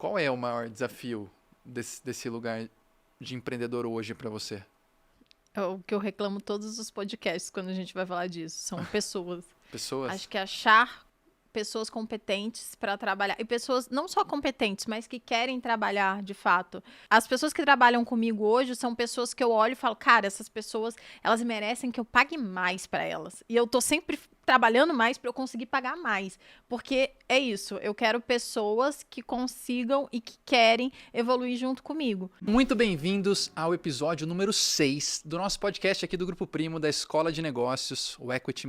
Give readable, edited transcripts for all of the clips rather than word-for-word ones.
qual é o maior desafio desse lugar de empreendedor hoje para você? É o que eu reclamo todos os podcasts quando a gente vai falar disso. São pessoas. Pessoas? Acho que achar pessoas competentes para trabalhar. E pessoas não só competentes, mas que querem trabalhar de fato. As pessoas que trabalham comigo hoje são pessoas que eu olho e falo, cara, essas pessoas, elas merecem que eu pague mais para elas. E eu tô sempre trabalhando mais para eu conseguir pagar mais. Porque é isso, eu quero pessoas que consigam e que querem evoluir junto comigo. Muito bem-vindos ao episódio número 6 do nosso podcast aqui do Grupo Primo da Escola de Negócios, o Equity+,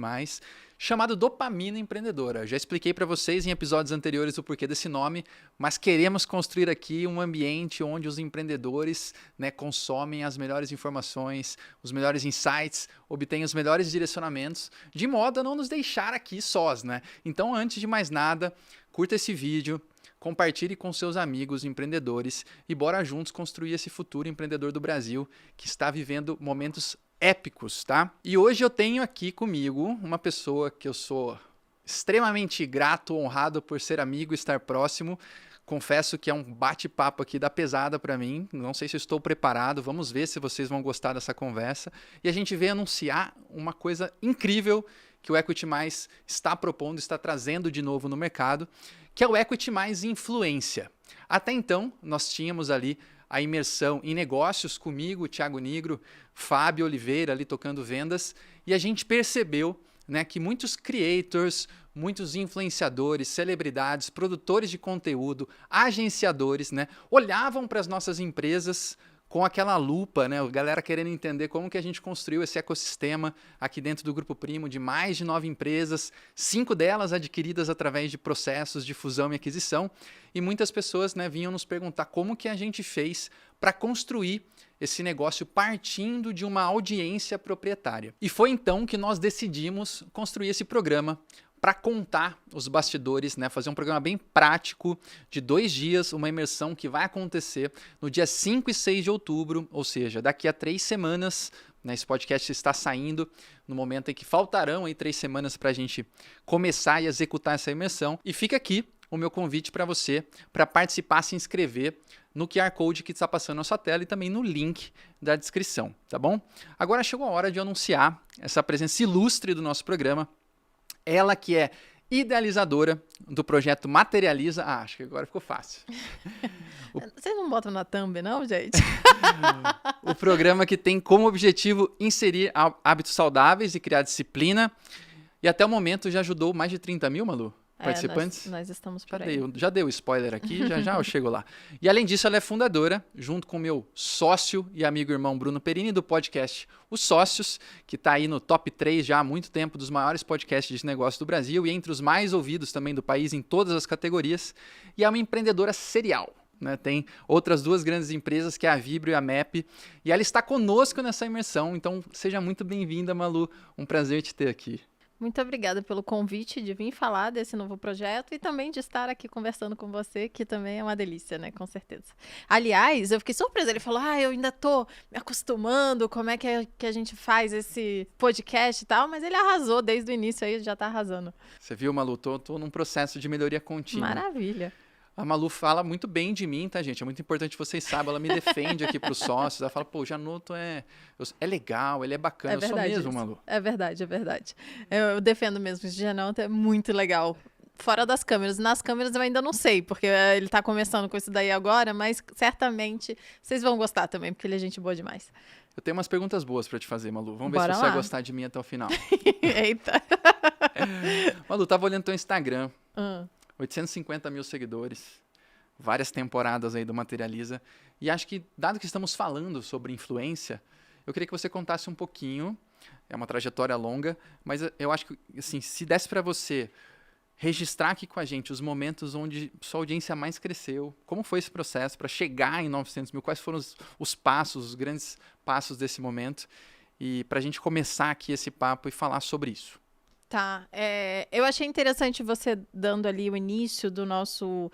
chamado Dopamina Empreendedora. Já expliquei para vocês em episódios anteriores o porquê desse nome, mas queremos construir aqui um ambiente onde os empreendedores, consomem as melhores informações, os melhores insights, obtêm os melhores direcionamentos, de modo a não nos deixar aqui sós, Então, antes de mais nada, curta esse vídeo, compartilhe com seus amigos empreendedores e bora juntos construir esse futuro empreendedor do Brasil que está vivendo momentos épicos, tá? E hoje eu tenho aqui comigo uma pessoa que eu sou extremamente grato, honrado por ser amigo e estar próximo. Confesso que é um bate-papo aqui da pesada para mim. Não sei se eu estou preparado. Vamos ver se vocês vão gostar dessa conversa. E a gente veio anunciar uma coisa incrível que o Equity+ está propondo, está trazendo de novo no mercado, que é o Equity+ Influência. Até então, nós tínhamos ali a imersão em negócios comigo, Thiago Nigro, Fábio Oliveira ali tocando vendas, e a gente percebeu que muitos creators, muitos influenciadores, celebridades, produtores de conteúdo, agenciadores, olhavam para as nossas empresas com aquela lupa, a galera querendo entender como que a gente construiu esse ecossistema aqui dentro do Grupo Primo de mais de 9 empresas, 5 delas adquiridas através de processos de fusão e aquisição, e muitas pessoas vinham nos perguntar como que a gente fez para construir esse negócio partindo de uma audiência proprietária. E foi então que nós decidimos construir esse programa para contar os bastidores, fazer um programa bem prático de 2 dias, uma imersão que vai acontecer no dia 5 e 6 de outubro, ou seja, daqui a 3 semanas. Esse podcast está saindo no momento em que faltarão aí 3 semanas para a gente começar e executar essa imersão. E fica aqui o meu convite para você, para participar, se inscrever no QR Code que está passando na sua tela e também no link da descrição, tá bom? Agora chegou a hora de anunciar essa presença ilustre do nosso programa. Ela que é idealizadora do projeto Materializa. Acho que agora ficou fácil. Vocês não botam na thumb, não, gente? O programa que tem como objetivo inserir hábitos saudáveis e criar disciplina. E até o momento já ajudou mais de 30 mil, Malu? Participantes? Nós estamos por aí. Já dei o spoiler aqui, já eu chego lá. E além disso, ela é fundadora, junto com meu sócio e amigo irmão Bruno Perini, do podcast Os Sócios, que está aí no top 3 já há muito tempo dos maiores podcasts de negócio do Brasil e entre os mais ouvidos também do país em todas as categorias. E é uma empreendedora serial. Tem outras 2 grandes empresas, que é a Vibrio e a MEP, e ela está conosco nessa imersão. Então, seja muito bem-vinda, Malu. Um prazer te ter aqui. Muito obrigada pelo convite de vir falar desse novo projeto e também de estar aqui conversando com você, que também é uma delícia, com certeza. Aliás, eu fiquei surpresa, ele falou, eu ainda tô me acostumando, como é que a gente faz esse podcast e tal, mas ele arrasou desde o início aí, já tá arrasando. Você viu, Malu? Tô num processo de melhoria contínua. Maravilha. A Malu fala muito bem de mim, tá, gente? É muito importante que vocês saibam. Ela me defende aqui pros sócios. Ela fala, Janoto é legal, ele é bacana. Eu sou mesmo, Malu. É verdade, é verdade. Eu defendo mesmo. Esse Janoto é muito legal. Fora das câmeras. Nas câmeras eu ainda não sei, porque ele tá começando com isso daí agora, mas certamente vocês vão gostar também, porque ele é gente boa demais. Eu tenho umas perguntas boas pra te fazer, Malu. Vamos ver Bora se você lá. vai gostar de mim até o final. Eita. Malu, tava olhando teu Instagram. 850 mil seguidores, várias temporadas aí do Materializa, e acho que, dado que estamos falando sobre influência, eu queria que você contasse um pouquinho, é uma trajetória longa, mas eu acho que, assim, se desse para você registrar aqui com a gente os momentos onde sua audiência mais cresceu, como foi esse processo para chegar em 900 mil, quais foram os passos, os grandes passos desse momento, e para a gente começar aqui esse papo e falar sobre isso. Tá, eu achei interessante você dando ali o início do nosso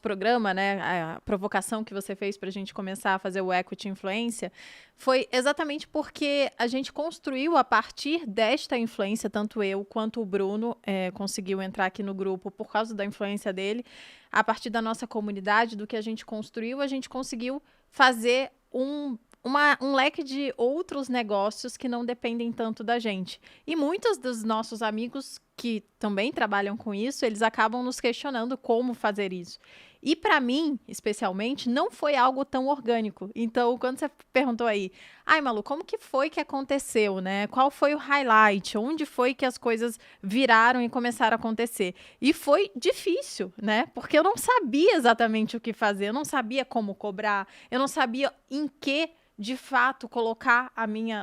programa, né, a provocação que você fez para a gente começar a fazer o Equity Influência, foi exatamente porque a gente construiu a partir desta influência, tanto eu quanto o Bruno conseguiu entrar aqui no grupo por causa da influência dele, a partir da nossa comunidade, do que a gente construiu, a gente conseguiu fazer um leque de outros negócios que não dependem tanto da gente. E muitos dos nossos amigos que também trabalham com isso, eles acabam nos questionando como fazer isso. E para mim, especialmente, não foi algo tão orgânico. Então, quando você perguntou aí, ai, Malu, como que foi que aconteceu, né? Qual foi o highlight? Onde foi que as coisas viraram e começaram a acontecer? E foi difícil, né? Porque eu não sabia exatamente o que fazer, eu não sabia como cobrar, eu não sabia em que de fato colocar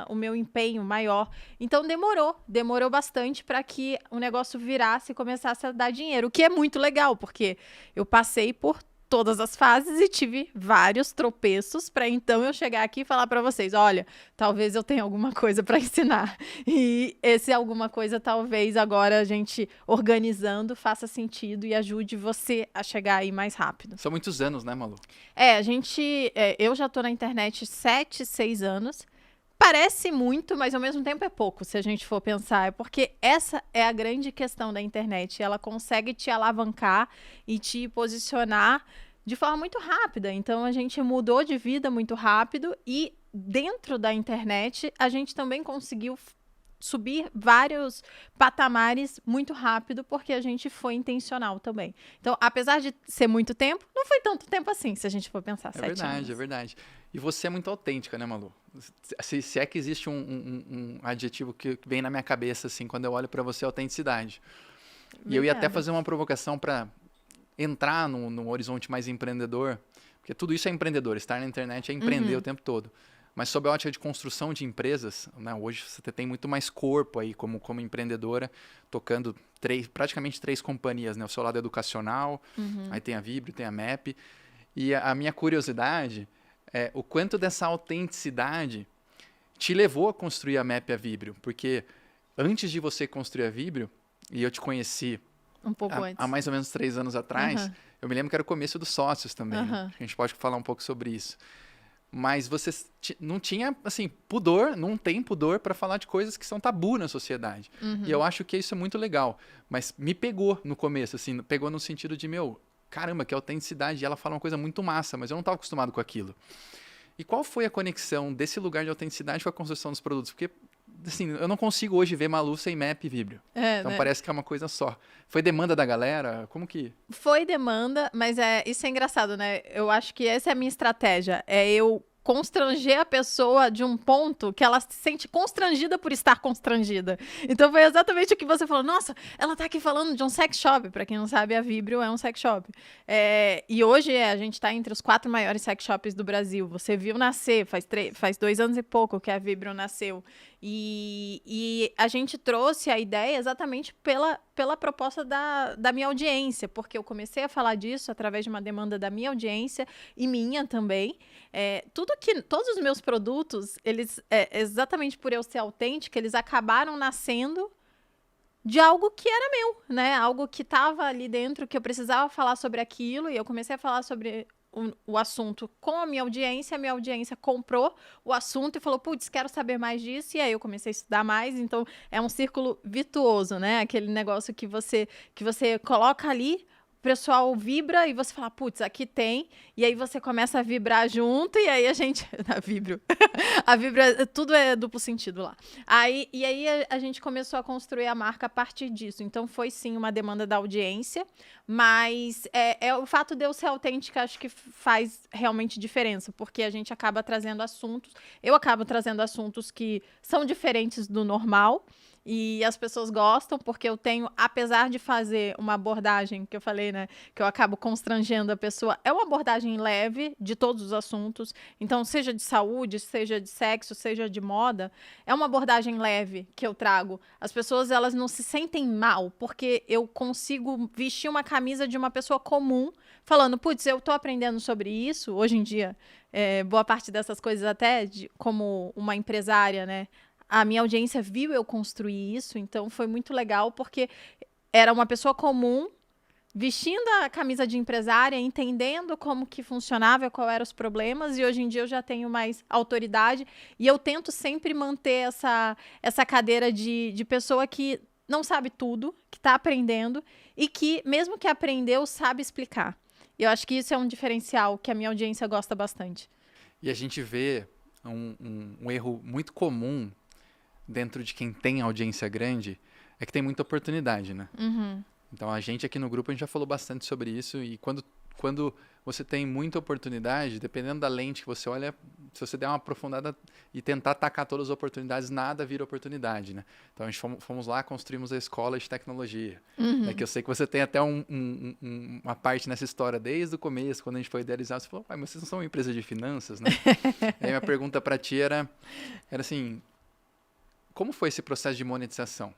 o meu empenho maior. Então demorou bastante para que o negócio virasse e começasse a dar dinheiro, o que é muito legal, porque eu passei por todas as fases e tive vários tropeços para então eu chegar aqui e falar para vocês, olha, talvez eu tenha alguma coisa para ensinar. E esse alguma coisa talvez agora a gente organizando faça sentido e ajude você a chegar aí mais rápido. São muitos anos, né, Malu? Eu já tô na internet 7, 6 anos. Parece muito, mas ao mesmo tempo é pouco, se a gente for pensar. É porque essa é a grande questão da internet. Ela consegue te alavancar e te posicionar de forma muito rápida. Então, a gente mudou de vida muito rápido e dentro da internet, a gente também conseguiu subir vários patamares muito rápido, porque a gente foi intencional também. Então, apesar de ser muito tempo, não foi tanto tempo assim, se a gente for pensar. 7 anos. É verdade. E você é muito autêntica, né, Malu? Se é que existe um adjetivo que vem na minha cabeça, assim, quando eu olho pra você, é autenticidade. E eu ia até fazer uma provocação pra entrar no horizonte mais empreendedor, porque tudo isso é empreendedor, estar na internet é empreender o tempo todo. Mas sob a ótica de construção de empresas, né, hoje você tem muito mais corpo aí como empreendedora, tocando praticamente 3 companhias, né? O seu lado educacional, aí tem a Vibrio, tem a MEP. E a minha curiosidade é o quanto dessa autenticidade te levou a construir a MEP e a Vibrio. Porque antes de você construir a Vibrio, e eu te conheci um pouco antes, há mais ou menos 3 anos atrás, eu me lembro que era o começo dos sócios também. Né? A gente pode falar um pouco sobre isso. Mas você não tinha, assim, pudor, não tem pudor para falar de coisas que são tabu na sociedade. E eu acho que isso é muito legal. Mas me pegou no começo, assim, pegou no sentido de, caramba, que autenticidade. E ela fala uma coisa muito massa, mas eu não estava acostumado com aquilo. E qual foi a conexão desse lugar de autenticidade com a construção dos produtos? Porque, assim, eu não consigo hoje ver Malu sem MEP e Vibrio. Então né? Parece que é uma coisa só. Foi demanda da galera? Como que... Foi demanda, mas isso é engraçado, né? Eu acho que essa é a minha estratégia. É eu constranger a pessoa de um ponto que ela se sente constrangida por estar constrangida. Então foi exatamente o que você falou. Nossa, ela tá aqui falando de um sex shop. Pra quem não sabe, a Vibrio é um sex shop. E hoje a gente tá entre os 4 maiores sex shops do Brasil. Você viu nascer, faz 2 anos e pouco que a Vibrio nasceu. E a gente trouxe a ideia exatamente pela proposta da minha audiência, porque eu comecei a falar disso através de uma demanda da minha audiência e minha também. Todos os meus produtos, eles, exatamente por eu ser autêntica, eles acabaram nascendo de algo que era meu, né? Algo que estava ali dentro, que eu precisava falar sobre aquilo, e eu comecei a falar sobre o assunto com a minha audiência comprou o assunto e falou, putz, quero saber mais disso, e aí eu comecei a estudar mais, então é um círculo virtuoso, né? Aquele negócio que você coloca ali, o pessoal vibra e você fala, putz, aqui tem, e aí você começa a vibrar junto, e aí a gente... A Vibrio. A Vibrio, tudo é duplo sentido lá. E aí a gente começou a construir a marca a partir disso. Então foi sim uma demanda da audiência, mas o fato de eu ser autêntica acho que faz realmente diferença, porque a gente acaba trazendo assuntos, eu acabo trazendo assuntos que são diferentes do normal, e as pessoas gostam, porque eu tenho, apesar de fazer uma abordagem, que eu falei, né, que eu acabo constrangendo a pessoa, é uma abordagem leve de todos os assuntos, então seja de saúde, seja de sexo, seja de moda, é uma abordagem leve que eu trago. As pessoas, elas não se sentem mal, porque eu consigo vestir uma camisa de uma pessoa comum, falando, putz, eu tô aprendendo sobre isso, hoje em dia, boa parte dessas coisas até, como uma empresária, né, a minha audiência viu eu construir isso, então foi muito legal, porque era uma pessoa comum, vestindo a camisa de empresária, entendendo como que funcionava, qual eram os problemas, e hoje em dia eu já tenho mais autoridade, e eu tento sempre manter essa cadeira de pessoa que não sabe tudo, que está aprendendo, e que, mesmo que aprendeu, sabe explicar. E eu acho que isso é um diferencial que a minha audiência gosta bastante. E a gente vê um erro muito comum dentro de quem tem audiência grande, é que tem muita oportunidade, né? Uhum. Então, a gente aqui no grupo, a gente já falou bastante sobre isso, e quando você tem muita oportunidade, dependendo da lente que você olha, se você der uma aprofundada e tentar atacar todas as oportunidades, nada vira oportunidade, né? Então, a gente fomos lá, construímos a escola de tecnologia, né? Que eu sei que você tem até uma parte nessa história, desde o começo, quando a gente foi idealizar, você falou, mas vocês não são uma empresa de finanças, né? Aí, minha pergunta para ti era assim, como foi esse processo de monetização?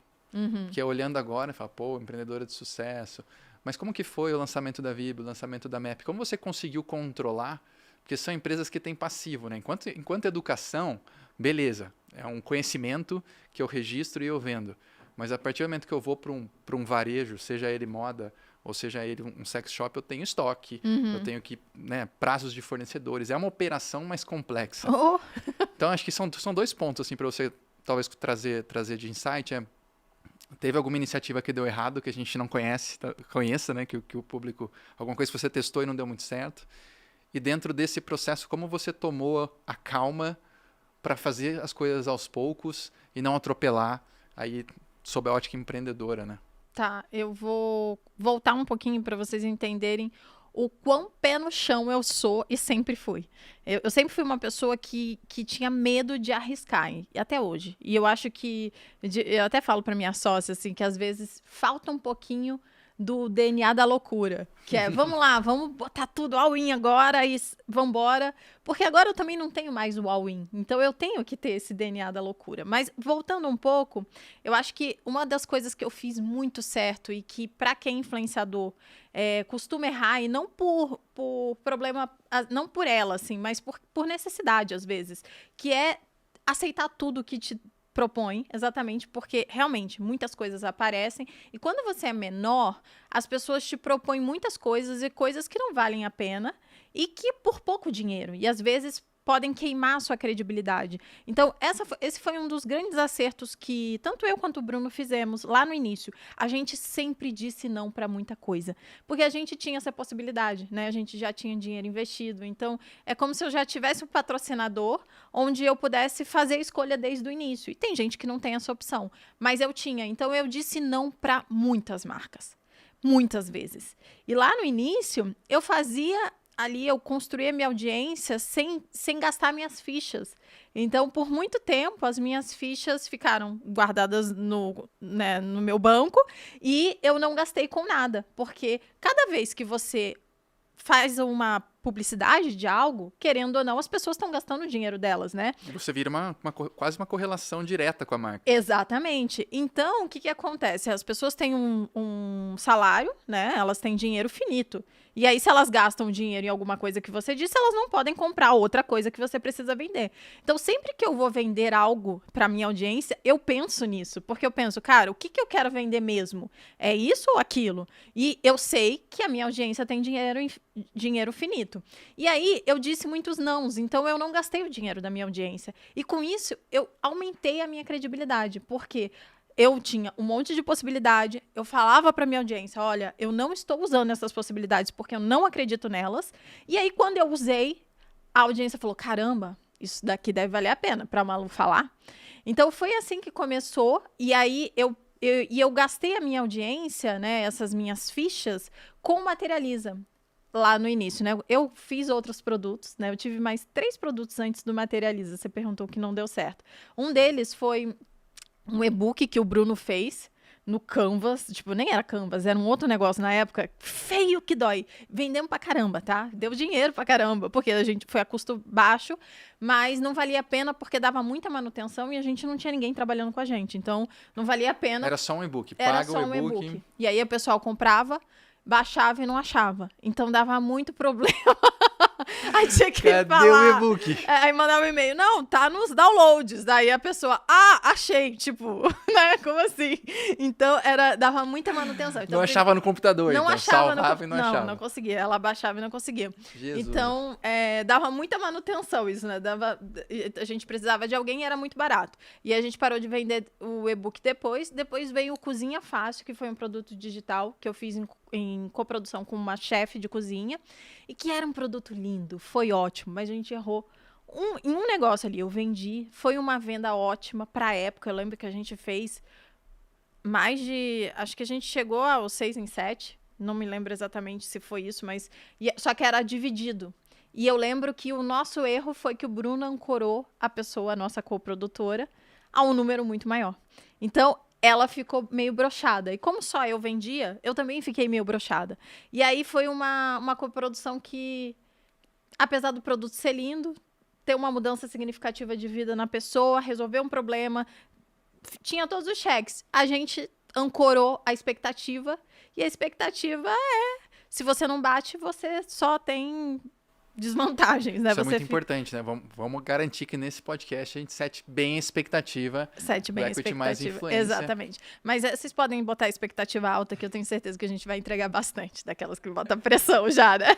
Que olhando agora, fala, pô, empreendedora de sucesso. Mas como que foi o lançamento da Vibra, o lançamento da MAP? Como você conseguiu controlar? Porque são empresas que têm passivo, né? Enquanto educação, beleza, é um conhecimento que eu registro e eu vendo. Mas a partir do momento que eu vou para um varejo, seja ele moda ou seja ele um sex shop, eu tenho estoque, eu tenho que, né, prazos de fornecedores. É uma operação mais complexa. Oh. Então, acho que são 2 pontos assim, para você talvez trazer de insight. Teve alguma iniciativa que deu errado, que a gente não conheça, né? Que o público... Alguma coisa que você testou e não deu muito certo. E dentro desse processo, como você tomou a calma para fazer as coisas aos poucos e não atropelar aí sob a ótica empreendedora, né? Tá, eu vou voltar um pouquinho para vocês entenderem o quão pé no chão eu sou e sempre fui. Eu sempre fui uma pessoa que tinha medo de arriscar, e até hoje. E eu acho que, eu até falo para minha sócia, assim, que às vezes falta um pouquinho do DNA da loucura, que é, vamos lá, vamos botar tudo all-in agora e vambora, porque agora eu também não tenho mais o all-in, então eu tenho que ter esse DNA da loucura. Mas voltando um pouco, eu acho que uma das coisas que eu fiz muito certo e que para quem é influenciador costuma errar, e não por problema, não por ela, assim, mas por necessidade às vezes, que é aceitar tudo que te propõe, exatamente porque realmente muitas coisas aparecem, e quando você é menor, as pessoas te propõem muitas coisas e coisas que não valem a pena e que por pouco dinheiro, e às vezes podem queimar a sua credibilidade. Então, esse foi um dos grandes acertos que tanto eu quanto o Bruno fizemos lá no início. A gente sempre disse não para muita coisa, porque a gente tinha essa possibilidade, né? A gente já tinha dinheiro investido. Então, é como se eu já tivesse um patrocinador onde eu pudesse fazer a escolha desde o início. E tem gente que não tem essa opção, mas eu tinha. Então, eu disse não para muitas marcas, muitas vezes. E lá no início, eu fazia... Ali eu construí a minha audiência sem gastar minhas fichas. Então, por muito tempo, as minhas fichas ficaram guardadas no meu banco e eu não gastei com nada. Porque cada vez que você faz uma publicidade de algo, querendo ou não, as pessoas estão gastando o dinheiro delas, né? Você vira quase uma correlação direta com a marca. Exatamente. Então, o que acontece? As pessoas têm um salário, né? Elas têm dinheiro finito. E aí, se elas gastam dinheiro em alguma coisa que você disse, elas não podem comprar outra coisa que você precisa vender. Então, sempre que eu vou vender algo para minha audiência, eu penso nisso. Porque eu penso, cara, o que eu quero vender mesmo? É isso ou aquilo? E eu sei que a minha audiência tem dinheiro finito. E aí, eu disse muitos nãos. Então, eu não gastei o dinheiro da minha audiência. E com isso, eu aumentei a minha credibilidade. Porque eu tinha um monte de possibilidade, eu falava para minha audiência, olha, eu não estou usando essas possibilidades porque eu não acredito nelas. E aí, quando eu usei, a audiência falou, caramba, isso daqui deve valer a pena para a Malu falar. Então, foi assim que começou. E aí, eu gastei a minha audiência, né, essas minhas fichas, com Materializa. Lá no início, né? Eu fiz outros produtos, né? Eu tive mais 3 produtos antes do Materializa. Você perguntou que não deu certo. Um deles foi um e-book que o Bruno fez no Canvas, tipo, nem era Canvas, era um outro negócio na época, feio que dói. Vendemos pra caramba, tá? Deu dinheiro pra caramba, porque a gente foi a custo baixo, mas não valia a pena porque dava muita manutenção e a gente não tinha ninguém trabalhando com a gente, então não valia a pena. Era só um e-book, Era paga só o e-book. E aí o pessoal comprava, baixava e não achava. Então dava muito problema Aí tinha que Cadê falar. o e-book? Aí mandava um e-mail, não, tá nos downloads. Daí a pessoa, achei, tipo, né? Como assim? Então, dava muita manutenção. Então, Não achava no computador, não então. achava Salvava e não achava. Não conseguia. Ela baixava e não conseguia. Jesus. Então, dava muita manutenção isso, né? A gente precisava de alguém e era muito barato. E a gente parou de vender o e-book depois. Depois veio o Cozinha Fácil, que foi um produto digital que eu fiz em coprodução com uma chefe de cozinha. E que era um produto lindo, foi ótimo, mas a gente errou em um negócio ali. Eu vendi, foi uma venda ótima pra época. Eu lembro que a gente fez mais de... Acho que a gente chegou aos 6 em 7. Não me lembro exatamente se foi isso, mas... Só que era dividido. E eu lembro que o nosso erro foi que o Bruno ancorou a pessoa, a nossa coprodutora, a um número muito maior. Então, ela ficou meio broxada. E como só eu vendia, eu também fiquei meio broxada. E aí foi uma coprodução que, apesar do produto ser lindo, ter uma mudança significativa de vida na pessoa, resolver um problema, tinha todos os cheques. A gente ancorou a expectativa, e a expectativa se você não bate, você só tem desvantagens, né? Isso é muito importante, né? Vamos garantir que nesse podcast a gente sete bem a expectativa. Sete bem a expectativa. Mais influência. Exatamente. Mas vocês podem botar a expectativa alta, que eu tenho certeza que a gente vai entregar bastante, daquelas que botam pressão já, né?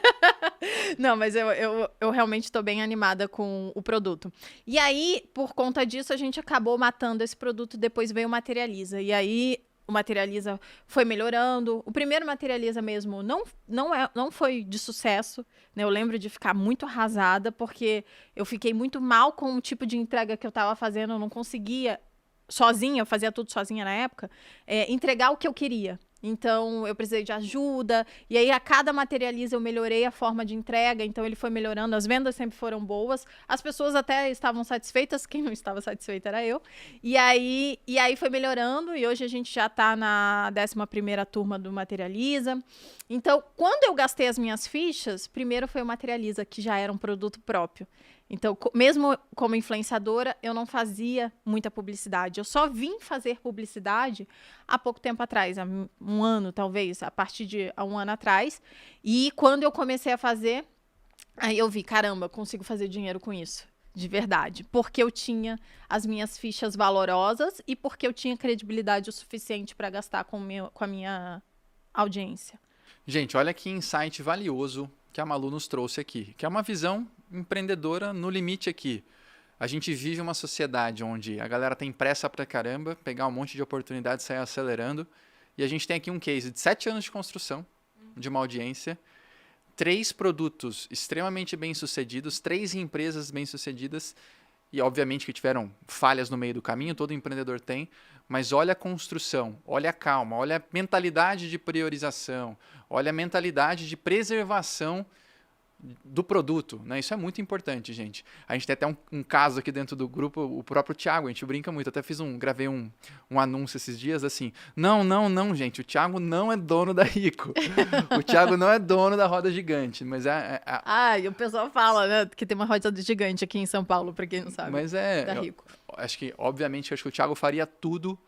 Não, mas eu realmente estou bem animada com o produto. E aí, por conta disso, a gente acabou matando esse produto, depois veio o Materializa. E aí, o Materializa foi melhorando. O primeiro Materializa mesmo não foi de sucesso, né? Eu lembro de ficar muito arrasada, porque eu fiquei muito mal com o tipo de entrega que eu estava fazendo. Eu não conseguia, sozinha, eu fazia tudo sozinha na época, entregar o que eu queria. Então, eu precisei de ajuda, e aí a cada Materializa eu melhorei a forma de entrega, então ele foi melhorando, as vendas sempre foram boas, as pessoas até estavam satisfeitas, quem não estava satisfeita era eu, e aí foi melhorando, e hoje a gente já está na 11ª turma do Materializa. Então, quando eu gastei as minhas fichas, primeiro foi o Materializa, que já era um produto próprio. Então, mesmo como influenciadora, eu não fazia muita publicidade. Eu só vim fazer publicidade há pouco tempo atrás, há um ano, talvez, a partir de há um ano atrás. E quando eu comecei a fazer, aí eu vi, caramba, consigo fazer dinheiro com isso, de verdade. Porque eu tinha as minhas fichas valorosas e porque eu tinha credibilidade o suficiente para gastar com a minha audiência. Gente, olha que insight valioso que a Malu nos trouxe aqui, que é uma visão empreendedora no limite aqui. A gente vive uma sociedade onde a galera tem pressa pra caramba, pegar um monte de oportunidades, sair acelerando, e a gente tem aqui um case de 7 anos de construção de uma audiência, 3 produtos extremamente bem-sucedidos, 3 empresas bem-sucedidas, e obviamente que tiveram falhas no meio do caminho, todo empreendedor tem, mas olha a construção, olha a calma, olha a mentalidade de priorização, olha a mentalidade de preservação do produto, né? Isso é muito importante, gente. A gente tem até um caso aqui dentro do grupo, o próprio Thiago, a gente brinca muito, até gravei um anúncio esses dias, assim, não, gente, o Thiago não é dono da Rico, o Thiago não é dono da Roda Gigante, mas e o pessoal fala, né, que tem uma roda gigante aqui em São Paulo, pra quem não sabe, mas da Rico. Acho que o Thiago faria tudo,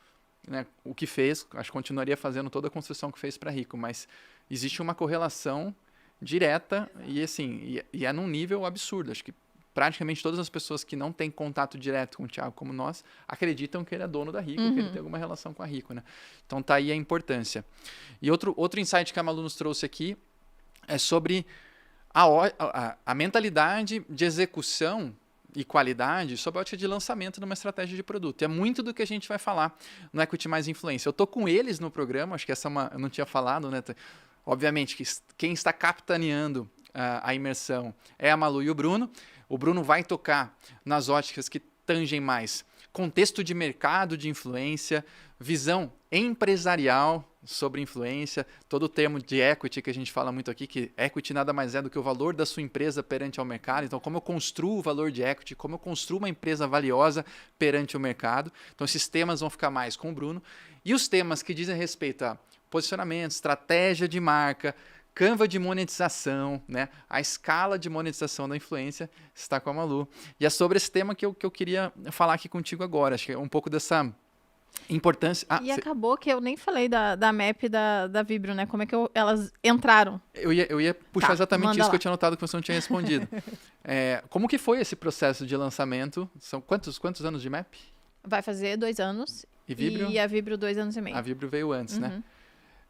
né, o que fez, acho que continuaria fazendo toda a construção que fez para Rico, mas existe uma correlação direta e assim, e é num nível absurdo. Acho que praticamente todas as pessoas que não têm contato direto com o Thiago como nós, acreditam que ele é dono da Rico, que ele tem alguma relação com a Rico, né? Então tá aí a importância. E outro insight que a Malu nos trouxe aqui é sobre a mentalidade de execução e qualidade sob a ótica de lançamento de uma estratégia de produto. É muito do que a gente vai falar no Equity Mais Influência. Eu tô com eles no programa, acho que essa eu não tinha falado, né? Obviamente que quem está capitaneando a imersão é a Malu e o Bruno. O Bruno vai tocar nas óticas que tangem mais contexto de mercado de influência, visão empresarial sobre influência, todo o termo de equity que a gente fala muito aqui, que equity nada mais é do que o valor da sua empresa perante ao mercado. Então, como eu construo o valor de equity, como eu construo uma empresa valiosa perante o mercado. Então, esses temas vão ficar mais com o Bruno. E os temas que dizem respeito a posicionamento, estratégia de marca, Canva de monetização, né? A escala de monetização da influência está com a Malu. E é sobre esse tema que eu queria falar aqui contigo agora. Acho que é um pouco dessa Importância... E acabou que eu nem falei da MAP e da Vibrio, né? Como é que elas entraram? Eu ia puxar exatamente isso lá. que eu tinha notado que você não tinha respondido. Como que foi esse processo de lançamento? São quantos anos de MAP? Vai fazer 2 anos. E Vibrio? E a Vibrio 2 anos e meio. A Vibrio veio antes, né?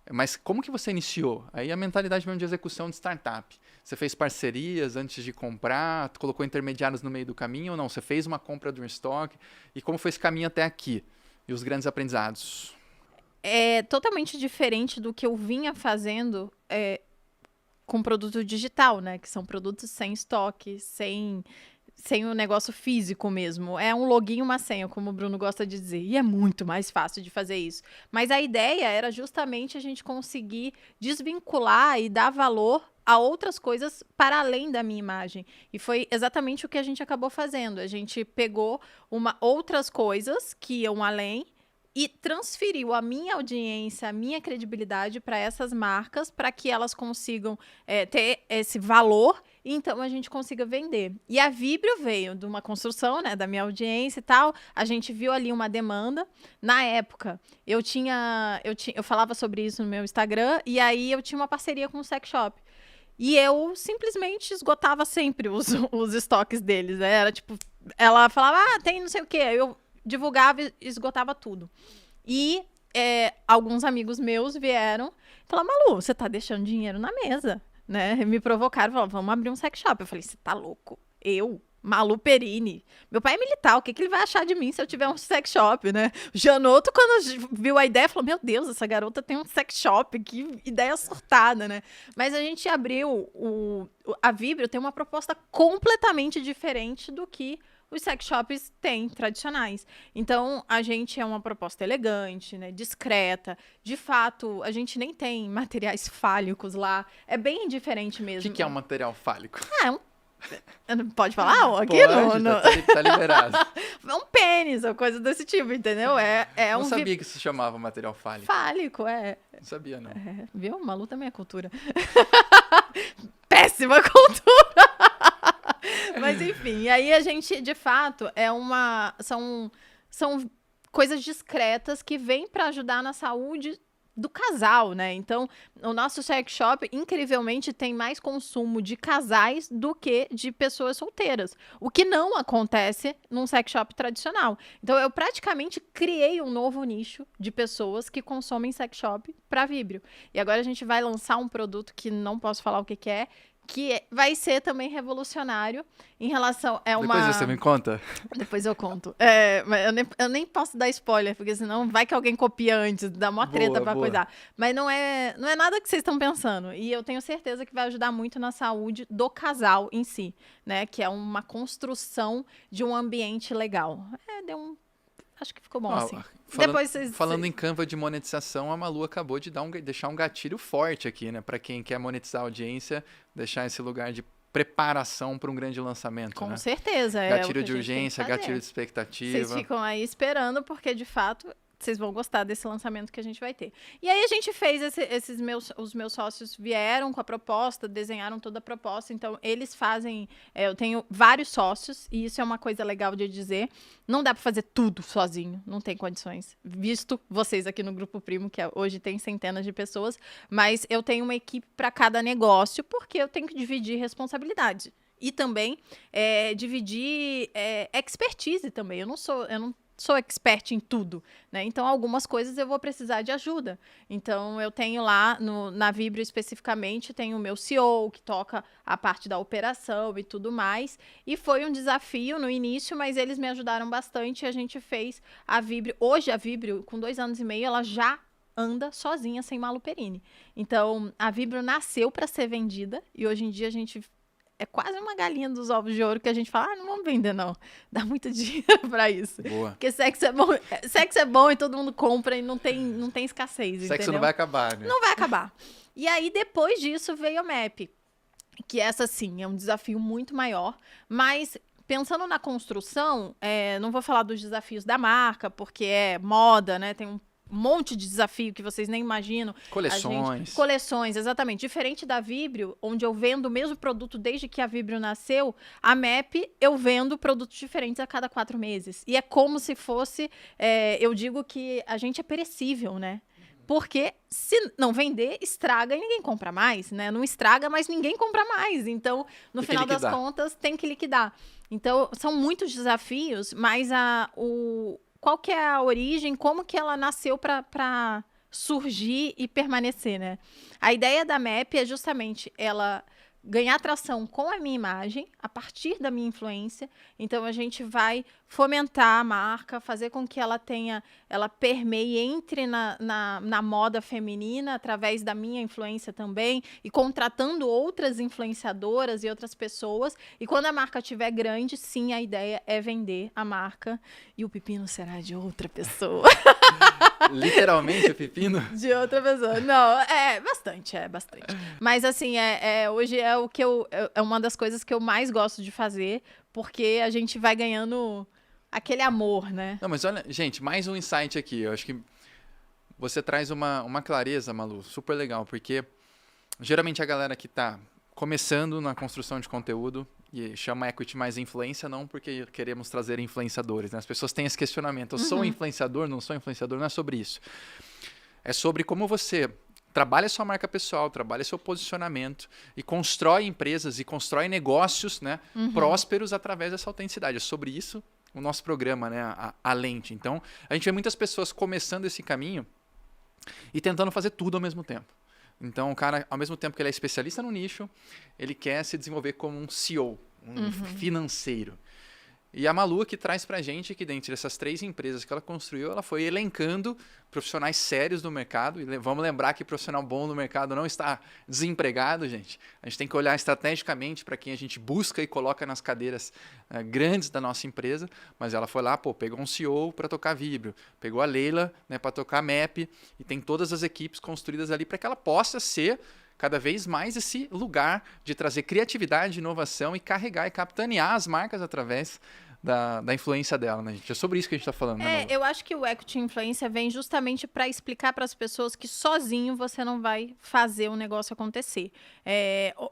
Mas como que você iniciou? Aí a mentalidade mesmo de execução de startup. Você fez parcerias antes de comprar? Colocou intermediários no meio do caminho ou não? Você fez uma compra de um estoque? E como foi esse caminho até aqui? E os grandes aprendizados? É totalmente diferente do que eu vinha fazendo com produto digital, né? Que são produtos sem estoque, sem o negócio físico mesmo. É um login e uma senha, como o Bruno gosta de dizer. E é muito mais fácil de fazer isso. Mas a ideia era justamente a gente conseguir desvincular e dar valor a outras coisas para além da minha imagem. E foi exatamente o que a gente acabou fazendo. A gente pegou outras coisas que iam além e transferiu a minha audiência, a minha credibilidade para essas marcas, para que elas consigam ter esse valor e então a gente consiga vender. E a Vibrio veio de uma construção, né, da minha audiência e tal. A gente viu ali uma demanda. Na época, eu falava sobre isso no meu Instagram e aí eu tinha uma parceria com o Sex Shop. E eu simplesmente esgotava sempre os estoques deles. Né? Era tipo, ela falava, tem não sei o quê. Eu divulgava e esgotava tudo. E alguns amigos meus vieram e falaram, Malu, você tá deixando dinheiro na mesa, né? Me provocaram, falaram, vamos abrir um sex shop. Eu falei, você tá louco? Eu? Malu Perini. Meu pai é militar, o que ele vai achar de mim se eu tiver um sex shop, né? O Janotto, quando viu a ideia, falou, meu Deus, essa garota tem um sex shop, que ideia surtada, né? Mas a gente abriu, a Vibrio tem uma proposta completamente diferente do que os sex shops têm, tradicionais. Então, a gente é uma proposta elegante, né, discreta. De fato, a gente nem tem materiais fálicos lá. É bem diferente mesmo. O que é um material fálico? Pode falar? Aqui Pode, não. Tá liberado. É um pênis ou coisa desse tipo, entendeu? Não sabia que isso se chamava material fálico. Fálico, Não sabia, não. Viu? Malu também é cultura. Péssima cultura! Mas enfim, aí a gente, de fato, são coisas discretas que vêm para ajudar na saúde do casal, né? Então, o nosso sex shop, incrivelmente, tem mais consumo de casais do que de pessoas solteiras. O que não acontece num sex shop tradicional. Então, eu praticamente criei um novo nicho de pessoas que consomem sex shop para Vibrio. E agora a gente vai lançar um produto que não posso falar o que é, que vai ser também revolucionário em relação... Depois você me conta? Depois eu conto. Mas eu nem posso dar spoiler, porque senão vai que alguém copia antes, dá uma treta pra cuidar. Mas não é nada que vocês estão pensando. E eu tenho certeza que vai ajudar muito na saúde do casal em si, né? Que é uma construção de um ambiente legal. Acho que ficou bom assim. Falando em Canva de monetização, a Malu acabou de deixar um gatilho forte aqui, né? Para quem quer monetizar a audiência, deixar esse lugar de preparação para um grande lançamento. Com né? certeza. Gatilho de urgência, gatilho de expectativa. Vocês ficam aí esperando, porque de fato vocês vão gostar desse lançamento que a gente vai ter. E aí a gente fez os meus sócios vieram com a proposta, desenharam toda a proposta, então eles fazem, eu tenho vários sócios, e isso é uma coisa legal de dizer, não dá para fazer tudo sozinho, não tem condições, visto vocês aqui no Grupo Primo, que hoje tem centenas de pessoas, mas eu tenho uma equipe para cada negócio, porque eu tenho que dividir responsabilidade. E também dividir expertise também, eu não sou expert em tudo, né? Então, algumas coisas eu vou precisar de ajuda. Então, eu tenho lá, na Vibrio especificamente, tenho o meu CEO, que toca a parte da operação e tudo mais. E foi um desafio no início, mas eles me ajudaram bastante e a gente fez a Vibrio. Hoje, a Vibrio, com 2 anos e meio, ela já anda sozinha, sem Malu Perini. Então, a Vibrio nasceu para ser vendida e hoje em dia a gente... É quase uma galinha dos ovos de ouro que a gente fala, não vamos vender não, dá muito dinheiro pra isso. Boa. Porque sexo é bom e todo mundo compra e não tem escassez, sexo entendeu? Não vai acabar, né? Não vai acabar. E aí, depois disso, veio a MAP, que essa sim, é um desafio muito maior, mas... Pensando na construção, não vou falar dos desafios da marca, porque é moda, né? Tem monte de desafio que vocês nem imaginam. Coleções, exatamente. Diferente da Vibrio, onde eu vendo o mesmo produto desde que a Vibrio nasceu, a MAP eu vendo produtos diferentes a cada 4 meses. E é como se fosse, eu digo que a gente é perecível, né? Porque se não vender, estraga e ninguém compra mais, né? Não estraga, mas ninguém compra mais. Então, no final das contas, tem que liquidar. Então, são muitos desafios, mas qual que é a origem, como que ela nasceu para surgir e permanecer, né? A ideia da MAP é justamente ela ganhar atração com a minha imagem, a partir da minha influência. Então, a gente vai fomentar a marca, fazer com que ela permeie, entre na moda feminina, através da minha influência também, e contratando outras influenciadoras e outras pessoas. E quando a marca estiver grande, sim, a ideia é vender a marca, e o pepino será de outra pessoa. Literalmente o pepino? De outra pessoa. Não, bastante. Mas assim, hoje é é uma das coisas que eu mais gosto de fazer, porque a gente vai ganhando aquele amor, né? Não, mas olha, gente, mais um insight aqui. Eu acho que você traz uma clareza, Malu, super legal, porque geralmente a galera que tá começando na construção de conteúdo e chama Equity mais influência, não porque queremos trazer influenciadores, né? As pessoas têm esse questionamento, eu sou influenciador, não sou influenciador, não é sobre isso. É sobre como você trabalha sua marca pessoal, trabalha seu posicionamento e constrói empresas e constrói negócios, né, prósperos através dessa autenticidade. É sobre isso o nosso programa, né, a Lente. Então, a gente vê muitas pessoas começando esse caminho e tentando fazer tudo ao mesmo tempo. Então, o cara, ao mesmo tempo que ele é especialista no nicho, ele quer se desenvolver como um CEO, um financeiro. E a Malu que traz pra gente que dentre essas 3 empresas que ela construiu, ela foi elencando profissionais sérios do mercado. E vamos lembrar que profissional bom no mercado não está desempregado, gente. A gente tem que olhar estrategicamente para quem a gente busca e coloca nas cadeiras grandes da nossa empresa. Mas ela foi lá, pegou um CEO para tocar Vibrio, pegou a Leila, né, para tocar MAP, e tem todas as equipes construídas ali para que ela possa ser cada vez mais esse lugar de trazer criatividade, inovação e carregar e capitanear as marcas através da influência dela, né, gente? É sobre isso que a gente está falando, né, Malu? Eu acho que o Equity Influência vem justamente para explicar para as pessoas que sozinho você não vai fazer o negócio acontecer.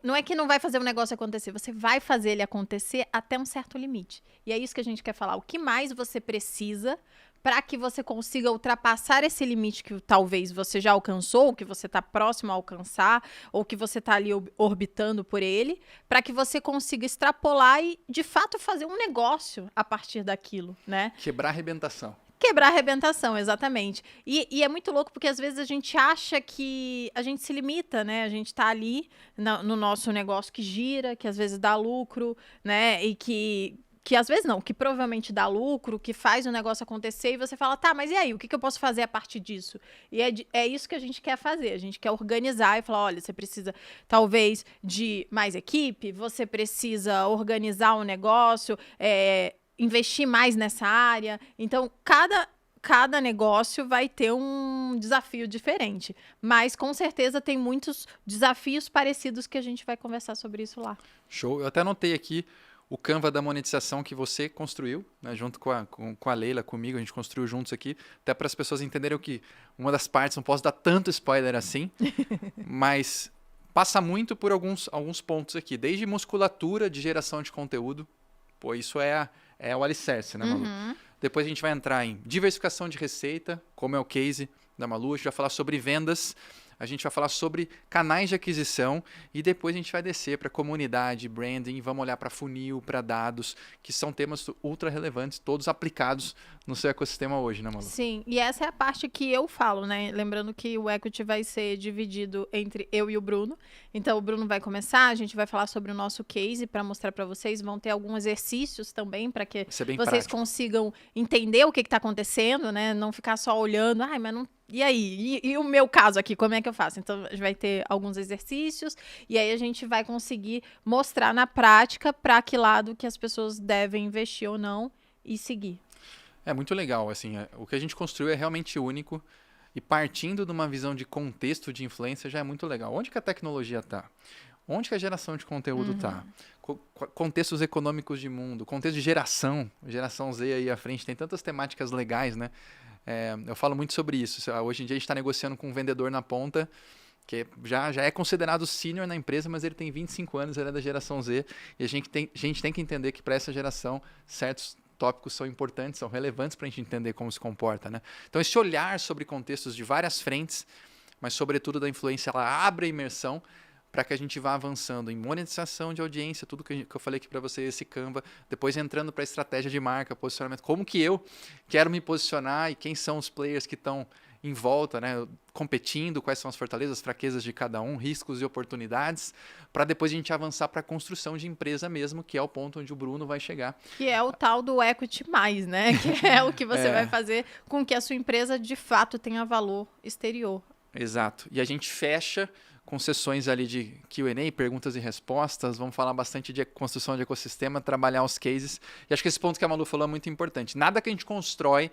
Não é que não vai fazer o negócio acontecer, você vai fazer ele acontecer até um certo limite. E é isso que a gente quer falar. O que mais você precisa para que você consiga ultrapassar esse limite que talvez você já alcançou, ou que você está próximo a alcançar, ou que você está ali orbitando por ele, para que você consiga extrapolar e, de fato, fazer um negócio a partir daquilo, né? Quebrar a arrebentação. Quebrar a arrebentação, exatamente. E é muito louco porque às vezes a gente acha que a gente se limita, né? A gente tá ali no nosso negócio que gira, que às vezes dá lucro, né? E que às vezes não, que provavelmente dá lucro, que faz o negócio acontecer, e você fala, tá, mas e aí, o que eu posso fazer a partir disso? E é isso que a gente quer fazer, a gente quer organizar e falar, olha, você precisa talvez de mais equipe, você precisa organizar o negócio, investir mais nessa área. Então, cada negócio vai ter um desafio diferente, mas com certeza tem muitos desafios parecidos que a gente vai conversar sobre isso lá. Show, eu até anotei aqui o Canva da monetização que você construiu, né, junto com a Leila, comigo, a gente construiu juntos aqui, até para as pessoas entenderem que uma das partes, não posso dar tanto spoiler assim, mas passa muito por alguns pontos aqui, desde musculatura de geração de conteúdo, isso é o alicerce, né, Malu? Depois a gente vai entrar em diversificação de receita, como é o case da Malu, a gente vai falar sobre vendas, a gente vai falar sobre canais de aquisição e depois a gente vai descer para comunidade, branding, vamos olhar para funil, para dados, que são temas ultra relevantes, todos aplicados no seu ecossistema hoje, né, Malu? Sim, e essa é a parte que eu falo, né? Lembrando que o Equity vai ser dividido entre eu e o Bruno. Então, o Bruno vai começar, a gente vai falar sobre o nosso case para mostrar para vocês, vão ter alguns exercícios também para que vocês prático. Consigam entender o que está acontecendo, né? Não ficar só olhando, mas não... E aí? E o meu caso aqui, como é que eu faço? Então, a gente vai ter alguns exercícios e aí a gente vai conseguir mostrar na prática para que lado que as pessoas devem investir ou não e seguir. É muito legal, assim, o que a gente construiu é realmente único e partindo de uma visão de contexto de influência já é muito legal. Onde que a tecnologia está? Onde que a geração de conteúdo está? Contextos econômicos de mundo, contexto de geração Z aí à frente, tem tantas temáticas legais, né? Eu falo muito sobre isso. Hoje em dia a gente está negociando com um vendedor na ponta, que já é considerado sênior na empresa, mas ele tem 25 anos, ele é da geração Z, e a gente tem que entender que para essa geração certos tópicos são importantes, são relevantes para a gente entender como se comporta, né? Então esse olhar sobre contextos de várias frentes, mas sobretudo da influência, ela abre a imersão para que a gente vá avançando em monetização de audiência, tudo que eu falei aqui para você, esse Canva, depois entrando para a estratégia de marca, posicionamento, como que eu quero me posicionar e quem são os players que estão em volta, né, competindo, quais são as fortalezas, fraquezas de cada um, riscos e oportunidades, para depois a gente avançar para a construção de empresa mesmo, que é o ponto onde o Bruno vai chegar. Que é o tal do equity mais, né? Que é o que você vai fazer com que a sua empresa de fato tenha valor exterior. Exato. E a gente fecha com sessões ali de Q&A, perguntas e respostas, vamos falar bastante de construção de ecossistema, trabalhar os cases. E acho que esse ponto que a Malu falou é muito importante. Nada que a gente constrói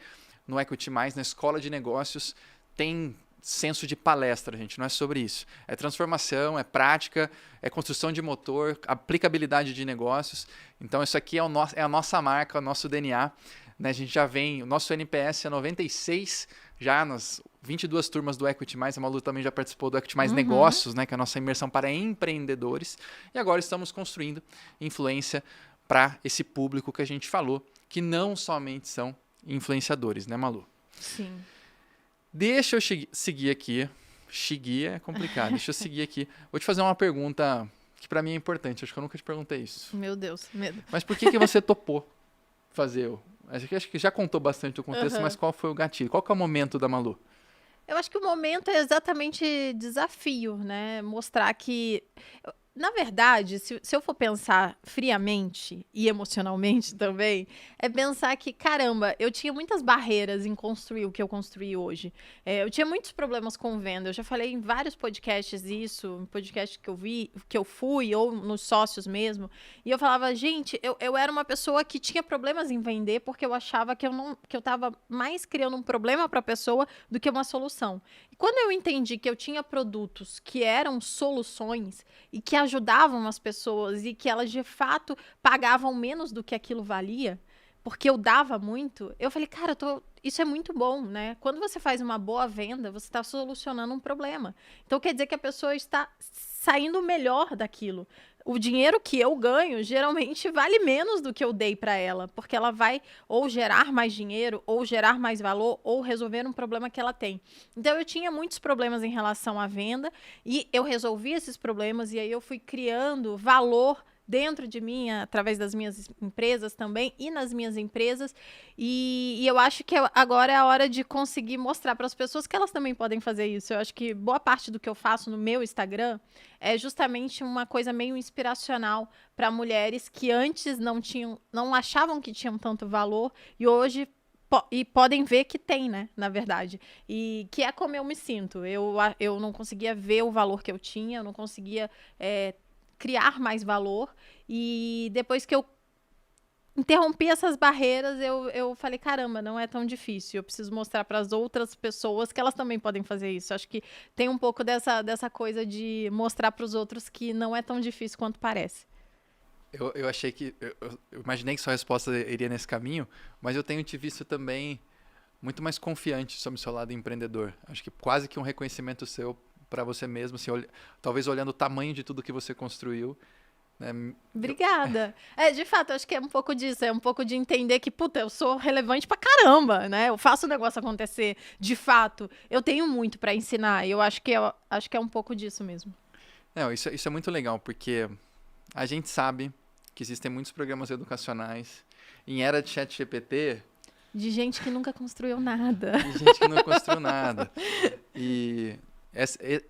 no Equity+, na escola de negócios, tem senso de palestra, gente. Não é sobre isso. É transformação, é prática, é construção de motor, aplicabilidade de negócios. Então, isso aqui é a nossa marca, o nosso DNA. Né? A gente já vem, o nosso NPS é 96, já nas 22 turmas do Equity+, a Malu também já participou do Equity+ Negócios, né? Que é a nossa imersão para empreendedores. E agora estamos construindo influência para esse público que a gente falou, que não somente são influenciadores, né, Malu? Sim. Deixa eu seguir aqui. Seguir é complicado. Deixa eu seguir aqui. Vou te fazer uma pergunta que para mim é importante. Acho que eu nunca te perguntei isso. Meu Deus, medo. Mas por que você topou fazer? Acho que já contou bastante o contexto, mas qual foi o gatilho? Qual que é o momento da Malu? Eu acho que o momento é exatamente desafio, né? Mostrar que... Na verdade, se eu for pensar friamente e emocionalmente também, é pensar que, caramba, eu tinha muitas barreiras em construir o que eu construí hoje. Eu tinha muitos problemas com venda. Eu já falei em vários podcasts isso, em podcast que eu fui, ou nos sócios mesmo. E eu falava, gente, eu era uma pessoa que tinha problemas em vender porque eu achava que eu estava mais criando um problema para a pessoa do que uma solução. E quando eu entendi que eu tinha produtos que eram soluções e que ajudavam as pessoas e que elas de fato pagavam menos do que aquilo valia, porque eu dava muito, eu falei, cara, isso é muito bom, né? Quando você faz uma boa venda, você está solucionando um problema. Então quer dizer que a pessoa está saindo melhor daquilo. O dinheiro que eu ganho geralmente vale menos do que eu dei para ela, porque ela vai ou gerar mais dinheiro, ou gerar mais valor, ou resolver um problema que ela tem. Então eu tinha muitos problemas em relação à venda e eu resolvi esses problemas e aí eu fui criando valor dentro de mim, através das minhas empresas também e nas minhas empresas. E eu acho que agora é a hora de conseguir mostrar para as pessoas que elas também podem fazer isso. Eu acho que boa parte do que eu faço no meu Instagram é justamente uma coisa meio inspiracional para mulheres que antes não achavam que tinham tanto valor e hoje podem ver que tem, né, na verdade. E que é como eu me sinto. Eu não conseguia ver o valor que eu tinha, eu não conseguia criar mais valor, e depois que eu interrompi essas barreiras, eu falei, caramba, não é tão difícil, eu preciso mostrar para as outras pessoas que elas também podem fazer isso. Acho que tem um pouco dessa coisa de mostrar para os outros que não é tão difícil quanto parece. Eu achei que... Eu imaginei que sua resposta iria nesse caminho, mas eu tenho te visto também muito mais confiante sobre o seu lado empreendedor. Acho que quase que um reconhecimento seu para você mesmo, assim, talvez olhando o tamanho de tudo que você construiu. Né? Obrigada. De fato, acho que é um pouco disso, é um pouco de entender que, puta, eu sou relevante pra caramba, né? Eu faço o negócio acontecer, de fato. Eu tenho muito para ensinar, e eu acho que é um pouco disso mesmo. Não, isso é muito legal, porque a gente sabe que existem muitos programas educacionais. Em era de ChatGPT... De gente que nunca construiu nada. De gente que não construiu nada. E...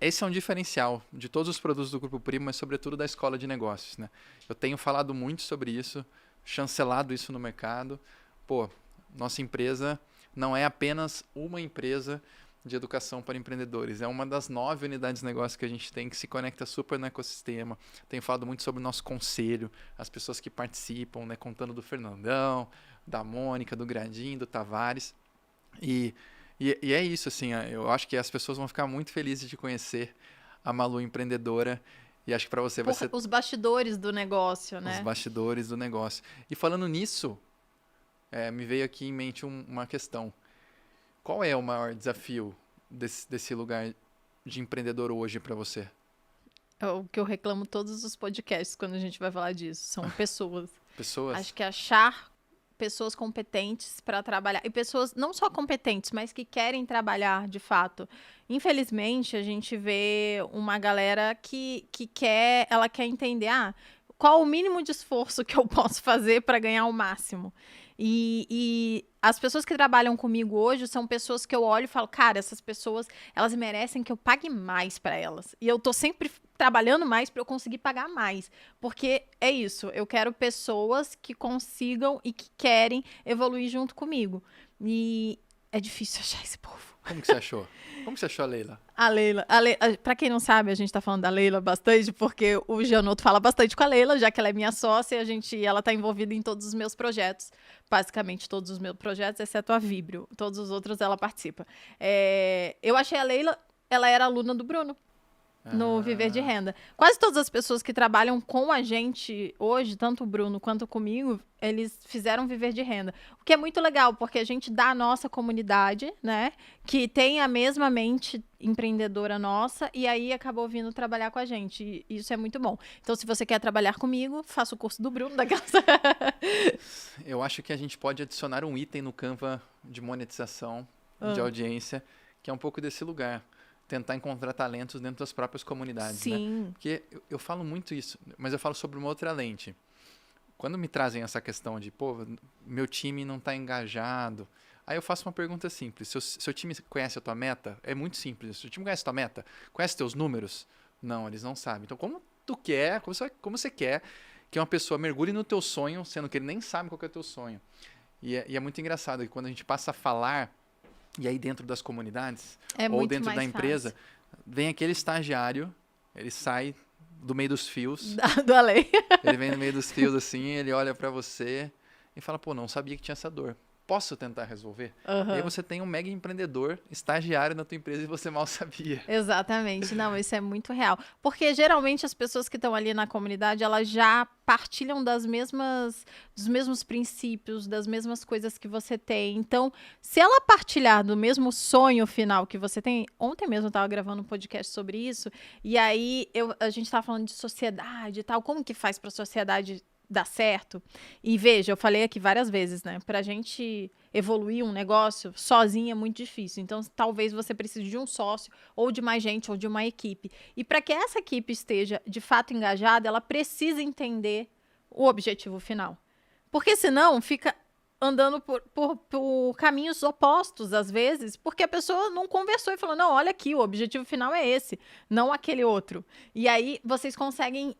Esse é um diferencial de todos os produtos do Grupo Primo, mas sobretudo da escola de negócios, né? Eu tenho falado muito sobre isso, chancelado isso no mercado. Pô, nossa empresa não é apenas uma empresa de educação para empreendedores, é uma das 9 unidades de negócio que a gente tem, que se conecta super no ecossistema. Tenho falado muito sobre o nosso conselho, as pessoas que participam, né? Contando do Fernandão, da Mônica, do Gradinho, do Tavares. E é isso, assim, eu acho que as pessoas vão ficar muito felizes de conhecer a Malu empreendedora, e acho que para você vai ser... Os bastidores do negócio, né? Os bastidores do negócio. E falando nisso, me veio aqui em mente uma questão. Qual é o maior desafio desse lugar de empreendedor hoje para você? É o que eu reclamo todos os podcasts quando a gente vai falar disso. São pessoas. Pessoas? Acho que achar pessoas competentes para trabalhar. E pessoas não só competentes, mas que querem trabalhar de fato. Infelizmente, a gente vê uma galera que ela quer entender, qual o mínimo de esforço que eu posso fazer para ganhar o máximo. E as pessoas que trabalham comigo hoje são pessoas que eu olho e falo, cara, essas pessoas, elas merecem que eu pague mais para elas. E eu tô sempre trabalhando mais para eu conseguir pagar mais. Porque é isso, eu quero pessoas que consigam e que querem evoluir junto comigo. E é difícil achar esse povo. Como que você achou? Como que você achou a Leila? A Leila, pra quem não sabe, a gente tá falando da Leila bastante, porque o Gianotto fala bastante com a Leila, já que ela é minha sócia, ela tá envolvida em todos os meus projetos, basicamente todos os meus projetos, exceto a Vibrio, todos os outros ela participa. Eu achei a Leila, ela era aluna do Bruno, no Viver de Renda. Quase todas as pessoas que trabalham com a gente hoje, tanto o Bruno quanto comigo, eles fizeram Viver de Renda. O que é muito legal, porque a gente dá a nossa comunidade, né, que tem a mesma mente empreendedora nossa, e aí acabou vindo trabalhar com a gente. E isso é muito bom. Então, se você quer trabalhar comigo, faça o curso do Bruno da casa. Eu acho que a gente pode adicionar um item no Canva de monetização, de audiência, que é um pouco desse lugar. Tentar encontrar talentos dentro das próprias comunidades, Sim. né? Porque eu falo muito isso, mas eu falo sobre uma outra lente. Quando me trazem essa questão de, meu time não está engajado, aí eu faço uma pergunta simples. Seu time conhece a tua meta? É muito simples. Seu time conhece a tua meta? Conhece teus números? Não, eles não sabem. Então, como você quer que uma pessoa mergulhe no teu sonho, sendo que ele nem sabe qual que é o teu sonho? E é muito engraçado que quando a gente passa a falar, e aí dentro das comunidades, ou dentro da empresa, vem aquele estagiário, ele sai do meio dos fios. Do além. Ele vem no meio dos fios assim, ele olha pra você e fala, não sabia que tinha essa dor. Posso tentar resolver? Uhum. E aí você tem um mega empreendedor, estagiário na tua empresa e você mal sabia. Exatamente. Não, isso é muito real. Porque geralmente as pessoas que estão ali na comunidade, elas já partilham dos mesmos princípios, das mesmas coisas que você tem. Então, se ela partilhar do mesmo sonho final que você tem, ontem mesmo eu estava gravando um podcast sobre isso, e aí a gente estava falando de sociedade e tal, como que faz para a sociedade dar certo. E veja, eu falei aqui várias vezes, né? Pra gente evoluir um negócio sozinho é muito difícil. Então, talvez você precise de um sócio, ou de mais gente, ou de uma equipe. E para que essa equipe esteja de fato engajada, ela precisa entender o objetivo final. Porque senão fica andando por caminhos opostos, às vezes, porque a pessoa não conversou e falou, não, olha aqui, o objetivo final é esse, não aquele outro. E aí vocês conseguem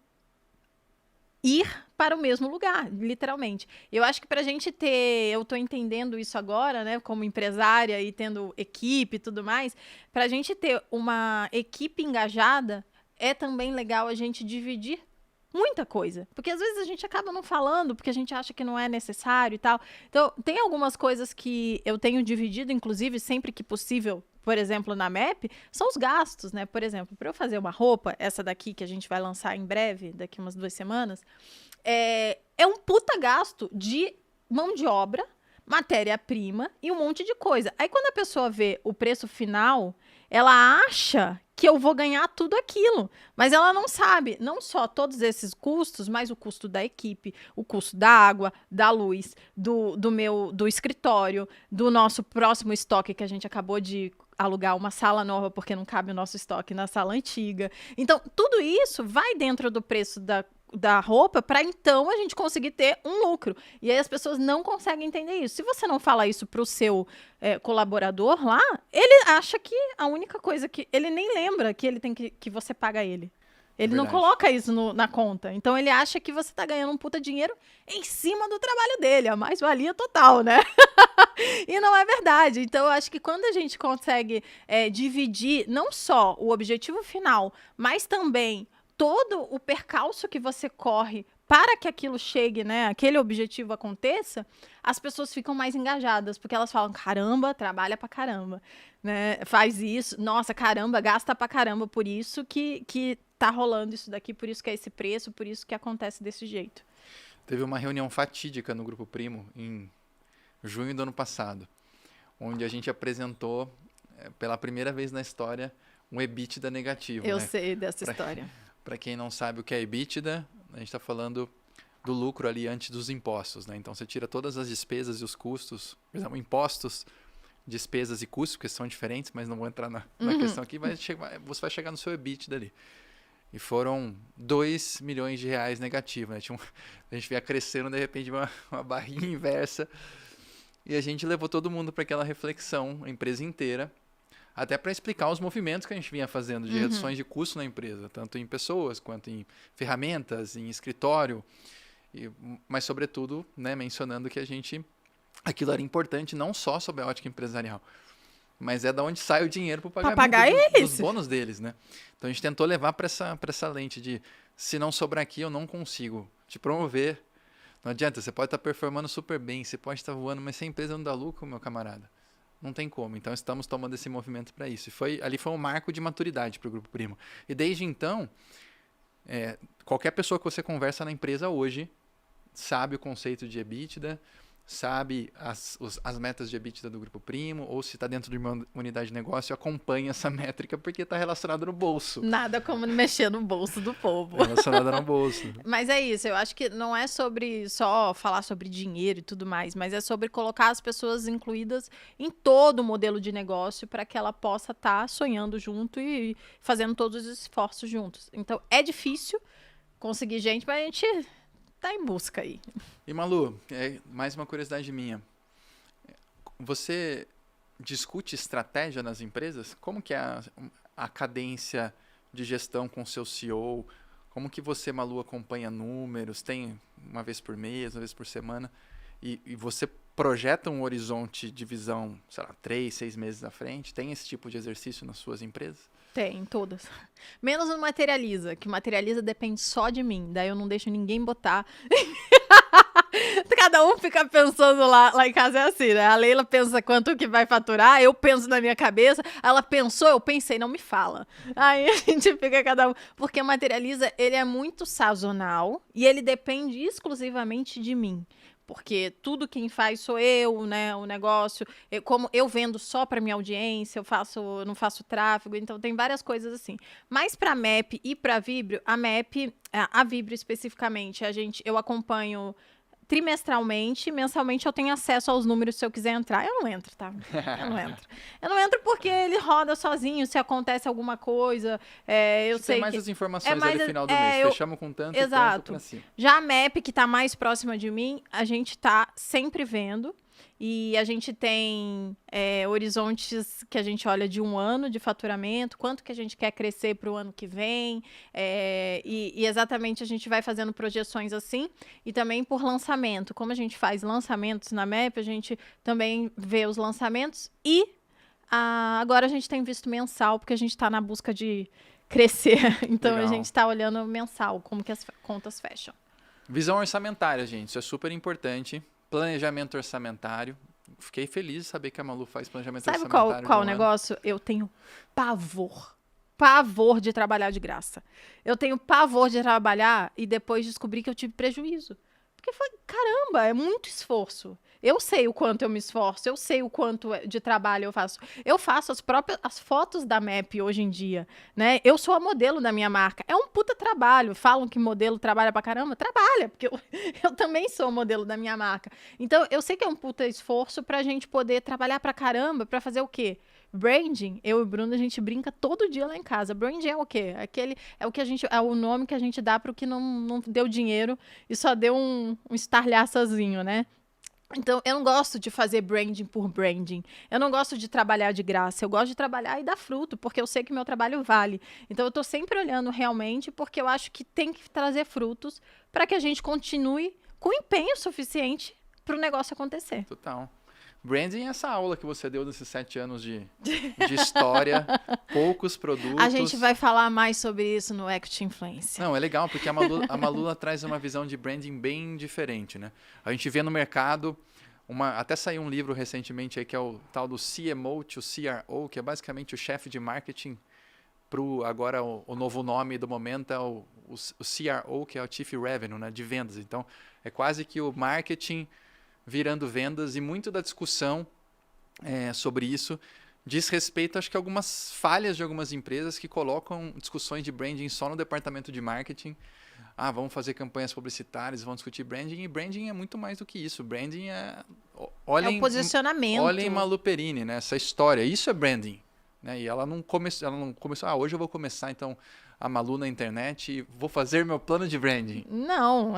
ir para o mesmo lugar, literalmente. Eu acho que pra gente eu tô entendendo isso agora, né, como empresária e tendo equipe e tudo mais, pra gente ter uma equipe engajada, é também legal a gente dividir muita coisa. Porque às vezes a gente acaba não falando, porque a gente acha que não é necessário e tal. Então, tem algumas coisas que eu tenho dividido, inclusive, sempre que possível, por exemplo, na MAP, são os gastos, né? Por exemplo, para eu fazer uma roupa, essa daqui que a gente vai lançar em breve, daqui umas 2 semanas, é um puta gasto de mão de obra, matéria-prima e um monte de coisa. Aí, quando a pessoa vê o preço final, ela acha que eu vou ganhar tudo aquilo, mas ela não sabe, não só todos esses custos, mas o custo da equipe, o custo da água, da luz, do escritório, do nosso próximo estoque que a gente acabou de alugar uma sala nova porque não cabe o nosso estoque na sala antiga. Então, tudo isso vai dentro do preço da roupa para então a gente conseguir ter um lucro. E aí as pessoas não conseguem entender isso. Se você não fala isso para o seu colaborador lá, ele acha que a única coisa que... Ele nem lembra que ele tem que você paga ele. Ele não coloca isso na conta. Então, ele acha que você tá ganhando um puta dinheiro em cima do trabalho dele. A mais-valia total, né? E não é verdade. Então, eu acho que quando a gente consegue dividir não só o objetivo final, mas também todo o percalço que você corre para que aquilo chegue, né, aquele objetivo aconteça, as pessoas ficam mais engajadas, porque elas falam, caramba, trabalha pra caramba, né, faz isso, nossa, caramba, gasta pra caramba, por isso que tá rolando isso daqui, por isso que é esse preço, por isso que acontece desse jeito. Teve uma reunião fatídica no Grupo Primo em junho do ano passado, onde a gente apresentou, pela primeira vez na história, um EBITDA negativo. Eu né? sei dessa história. Para quem não sabe o que é EBITDA, a gente está falando do lucro ali antes dos impostos. Né? Então, você tira todas as despesas e os custos, por exemplo, impostos, despesas e custos, porque são diferentes, mas não vou entrar na questão aqui, você vai chegar no seu EBITDA ali. E foram 2 milhões de reais negativo. Né? A gente vinha crescendo, de repente, uma barrinha inversa. E a gente levou todo mundo para aquela reflexão, a empresa inteira, até para explicar os movimentos que a gente vinha fazendo de reduções de custo na empresa, tanto em pessoas, quanto em ferramentas, em escritório, mas, sobretudo, né, mencionando que aquilo era importante não só sob a ótica empresarial, mas é da onde sai o dinheiro para o pagamento pagar dos bônus deles, né? Então a gente tentou levar para essa lente de se não sobrar aqui, eu não consigo te promover. Não adianta, você pode estar performando super bem, você pode estar voando, mas se a empresa não dá lucro, meu camarada, não tem como. Então estamos tomando esse movimento para isso. Ali foi um marco de maturidade para o Grupo Primo. E desde então, qualquer pessoa que você conversa na empresa hoje sabe o conceito de EBITDA, sabe as metas de EBITDA do Grupo Primo, ou se está dentro de uma unidade de negócio, acompanha essa métrica porque está relacionado no bolso. Nada como mexer no bolso do povo. Relacionado no bolso. Mas é isso, eu acho que não é sobre só falar sobre dinheiro e tudo mais, mas é sobre colocar as pessoas incluídas em todo o modelo de negócio para que ela possa estar sonhando junto e fazendo todos os esforços juntos. Então, é difícil conseguir gente, mas a gente tá em busca aí. E Malu, mais uma curiosidade minha. Você discute estratégia nas empresas? Como que é a cadência de gestão com seu CEO? Como que você, Malu, acompanha números? Tem uma vez por mês, uma vez por semana? E você projeta um horizonte de visão, sei lá, 3, 6 meses à frente? Tem esse tipo de exercício nas suas empresas? Tem, todas. Menos no Materializa, que o Materializa depende só de mim. Daí eu não deixo ninguém botar. Cada um fica pensando lá em casa é assim, né? A Leila pensa quanto que vai faturar, eu penso na minha cabeça, ela pensou, eu pensei, não me fala. Aí a gente fica cada um... Porque o Materializa, ele é muito sazonal e ele depende exclusivamente de mim. Porque tudo quem faz sou eu, né? O negócio, como eu vendo só para minha audiência, eu não faço tráfego, então tem várias coisas assim. Mas para a MAP e para a Vibrio, a Vibrio especificamente, eu acompanho trimestralmente, mensalmente eu tenho acesso aos números se eu quiser entrar. Eu não entro, tá? Eu não entro porque ele roda sozinho, se acontece alguma coisa, eu sei tem mais que... as informações ali no final do mês, fechamos com tanto Exato. e tanto pra cima. Já a MAP, que tá mais próxima de mim, a gente tá sempre vendo. E a gente tem horizontes que a gente olha de 1 ano de faturamento, quanto que a gente quer crescer para o ano que vem, e exatamente a gente vai fazendo projeções assim, e também por lançamento. Como a gente faz lançamentos na MAP, a gente também vê os lançamentos e agora a gente tem visto mensal, porque a gente está na busca de crescer. Então legal. A gente está olhando mensal, como que as contas fecham. Visão orçamentária, gente, isso é super importante. Planejamento orçamentário. Fiquei feliz de saber que a Malu faz planejamento orçamentário. Sabe qual o negócio? Eu tenho pavor de trabalhar de graça. Eu tenho pavor de trabalhar e depois descobrir que eu tive prejuízo. Porque foi, caramba, é muito esforço. Eu sei o quanto eu me esforço, eu sei o quanto de trabalho eu faço. Eu faço as fotos da MAP hoje em dia, né? Eu sou a modelo da minha marca. É um puta trabalho. Falam que modelo trabalha pra caramba. Trabalha, porque eu também sou modelo da minha marca. Então, eu sei que é um puta esforço pra gente poder trabalhar pra caramba, pra fazer o quê? Branding, eu e o Bruno, a gente brinca todo dia lá em casa. Branding é o quê? É o nome que a gente dá pro que não deu dinheiro e só deu um estardalhaçozinho, né? Então, eu não gosto de fazer branding por branding. Eu não gosto de trabalhar de graça. Eu gosto de trabalhar e dar fruto, porque eu sei que meu trabalho vale. Então, eu tô sempre olhando realmente, porque eu acho que tem que trazer frutos para que a gente continue com empenho suficiente para o negócio acontecer. Total. Branding é essa aula que você deu nesses 7 anos de história, poucos produtos. A gente vai falar mais sobre isso no Equity Influence. Não, é legal, porque a Malu traz uma visão de branding bem diferente, né? A gente vê no mercado, até saiu um livro recentemente aí que é o tal do CMO to CRO, que é basicamente o chefe de marketing agora o novo nome do momento é o CRO, que é o Chief Revenue, né, de vendas. Então, é quase que o marketing virando vendas, e muito da discussão sobre isso. Diz respeito, acho que a algumas falhas de algumas empresas que colocam discussões de branding só no departamento de marketing. Vamos fazer campanhas publicitárias, vamos discutir branding. E branding é muito mais do que isso. Branding é... Olhem, é o posicionamento. Olhem Malu Perini, né? Essa história. Isso é branding. Né? E ela não começou, hoje eu vou começar, então, a Malu na internet e vou fazer meu plano de branding. Não,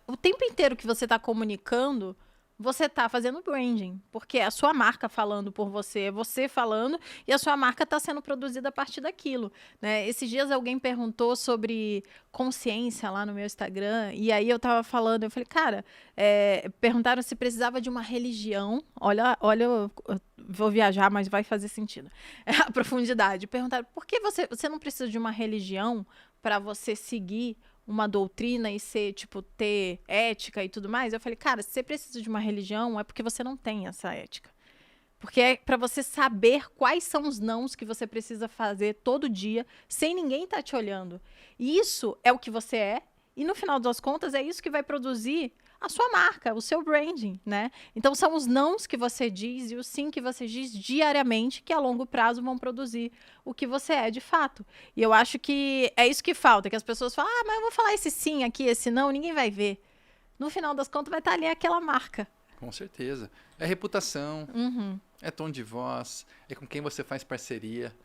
o tempo inteiro que você está comunicando, você está fazendo branding, porque é a sua marca falando por você, é você falando e a sua marca está sendo produzida a partir daquilo, né? Esses dias alguém perguntou sobre consciência lá no meu Instagram e aí eu estava falando, eu falei, cara, perguntaram se precisava de uma religião, olha, eu vou viajar, mas vai fazer sentido, a profundidade. Perguntaram, por que você não precisa de uma religião para você seguir uma doutrina e ter ética e tudo mais? Eu falei, cara, se você precisa de uma religião, é porque você não tem essa ética. Porque é para você saber quais são os nãos que você precisa fazer todo dia, sem ninguém estar te olhando. E isso é o que você é, e no final das contas é isso que vai produzir a sua marca, o seu branding, né? Então são os nãos que você diz e os sim que você diz diariamente que a longo prazo vão produzir o que você é de fato. E eu acho que é isso que falta, que as pessoas falam, mas eu vou falar esse sim aqui, esse não, ninguém vai ver. No final das contas vai estar ali aquela marca. Com certeza. É reputação, é tom de voz, é com quem você faz parceria.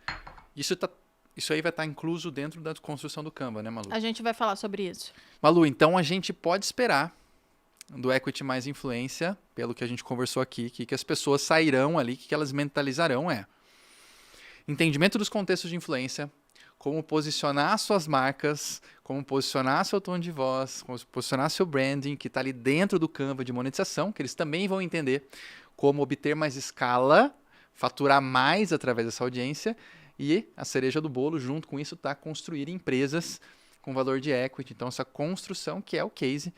Isso aí vai estar incluso dentro da construção do Canva, né, Malu? A gente vai falar sobre isso. Malu, então a gente pode esperar do Equity mais Influência, pelo que a gente conversou aqui, que as pessoas sairão ali, que elas mentalizarão entendimento dos contextos de influência, como posicionar suas marcas, como posicionar seu tom de voz, como posicionar seu branding, que está ali dentro do Canva de monetização, que eles também vão entender como obter mais escala, faturar mais através dessa audiência, e a cereja do bolo, junto com isso, está construir empresas com valor de equity. Então, essa construção que é o case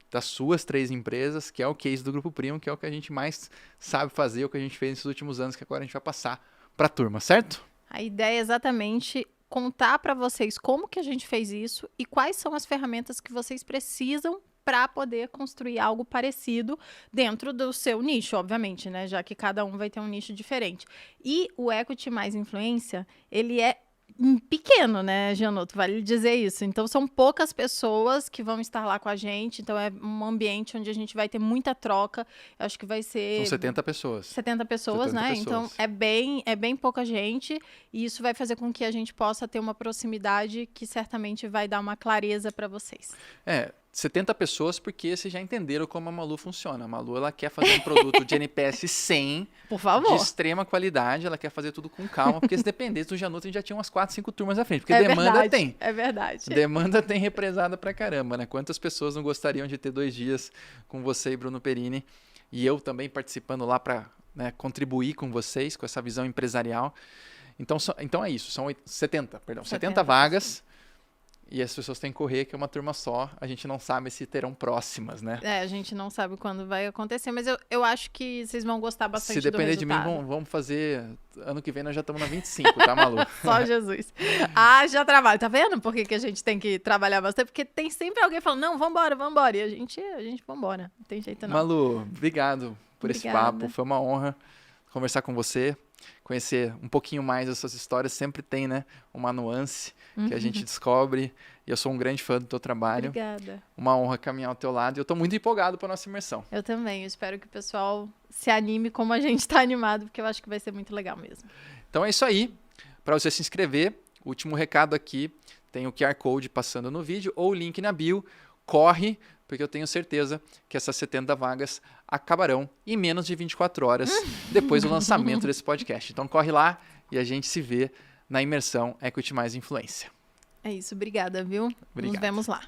das suas 3 empresas, que é o case do Grupo Primo, que é o que a gente mais sabe fazer, o que a gente fez nesses últimos anos, que agora a gente vai passar para a turma, certo? A ideia é exatamente contar para vocês como que a gente fez isso e quais são as ferramentas que vocês precisam para poder construir algo parecido dentro do seu nicho, obviamente, né? Já que cada um vai ter um nicho diferente. E o Equity mais Influência, ele é pequeno, né, Gianotto? Vale dizer isso. Então, são poucas pessoas que vão estar lá com a gente. Então, é um ambiente onde a gente vai ter muita troca. Eu acho que vai ser... São 70 pessoas. 70 pessoas, 70 né? pessoas. Então, é bem pouca gente. E isso vai fazer com que a gente possa ter uma proximidade que certamente vai dar uma clareza para vocês. 70 pessoas, porque vocês já entenderam como a Malu funciona. A Malu, ela quer fazer um produto de NPS 100, por favor, de extrema qualidade, ela quer fazer tudo com calma, porque se dependesse do Gianotto, a gente já tinha umas 4, 5 turmas à frente, porque demanda verdade, tem. É verdade. Demanda tem represada pra caramba, né? Quantas pessoas não gostariam de ter 2 dias com você e Bruno Perini, e eu também participando lá para, né, contribuir com vocês, com essa visão empresarial. Então é isso, são 70 vagas. E as pessoas têm que correr, que é uma turma só. A gente não sabe se terão próximas, né? A gente não sabe quando vai acontecer, mas eu acho que vocês vão gostar bastante do resultado. Se depender de mim, vamos fazer... Ano que vem nós já estamos na 25, tá, Malu? Só Jesus. Já trabalho. Tá vendo por que a gente tem que trabalhar bastante? Porque tem sempre alguém falando, não, vambora. E a gente vambora. Não tem jeito não. Malu, obrigado por esse papo. Foi uma honra conversar com você. Conhecer um pouquinho mais das suas histórias, sempre tem, né, uma nuance que a gente descobre, e eu sou um grande fã do teu trabalho. Obrigada. Uma honra caminhar ao teu lado, e eu estou muito empolgado para nossa imersão. Eu também, eu espero que o pessoal se anime como a gente está animado, porque eu acho que vai ser muito legal mesmo. Então é isso aí, para você se inscrever, último recado aqui, tem o QR Code passando no vídeo, ou o link na bio, corre, porque eu tenho certeza que essas 70 vagas acabarão em menos de 24 horas depois do lançamento desse podcast. Então corre lá e a gente se vê na imersão Equity mais Influência. É isso, obrigada, viu? Obrigado. Nos vemos lá.